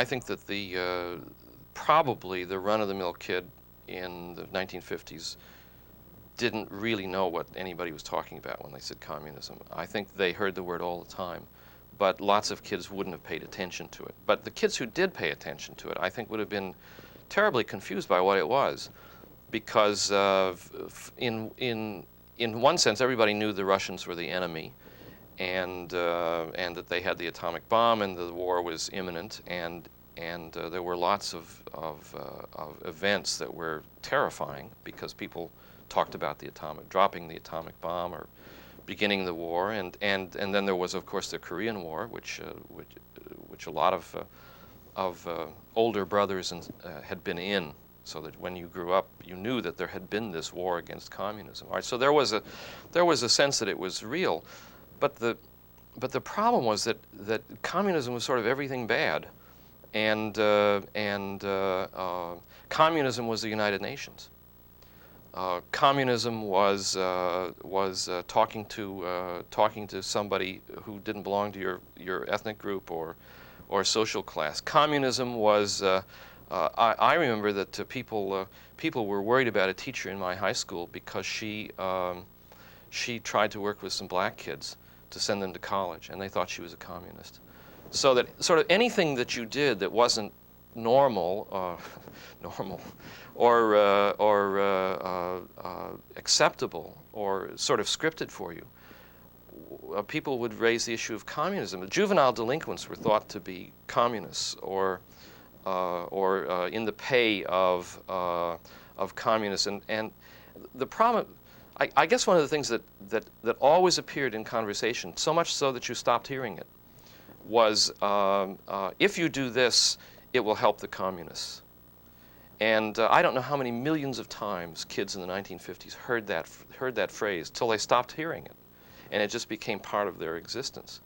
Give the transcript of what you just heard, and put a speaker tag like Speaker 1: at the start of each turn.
Speaker 1: I think that probably the run-of-the-mill kid in the 1950s didn't really know what anybody was talking about when they said communism. I think they heard the word all the time, but lots of kids wouldn't have paid attention to it. But the kids who did pay attention to it, I think, would have been terribly confused by what it was, because in one sense, everybody knew the Russians were the enemy, and that they had the atomic bomb, and the war was imminent, and there were lots of events that were terrifying because people talked about dropping the atomic bomb or beginning the war, and then there was, of course, the Korean War, which a lot of older brothers had been in, so that when you grew up, you knew that there had been this war against communism. All right, so there was a sense that it was real, but the problem was that communism was sort of everything bad, and communism was the United Nations. Communism was talking to somebody who didn't belong to your ethnic group or social class. Communism was I remember that people were worried about a teacher in my high school because she tried to work with some black kids to send them to college, and they thought she was a communist. So that sort of anything that you did that wasn't normal, or acceptable or sort of scripted for you, people would raise the issue of communism. Juvenile delinquents were thought to be communists or in the pay of communists, and the problem. I guess one of the things that always appeared in conversation, so much so that you stopped hearing it, was if you do this, it will help the communists. And I don't know how many millions of times kids in the 1950s heard that phrase till they stopped hearing it, and it just became part of their existence.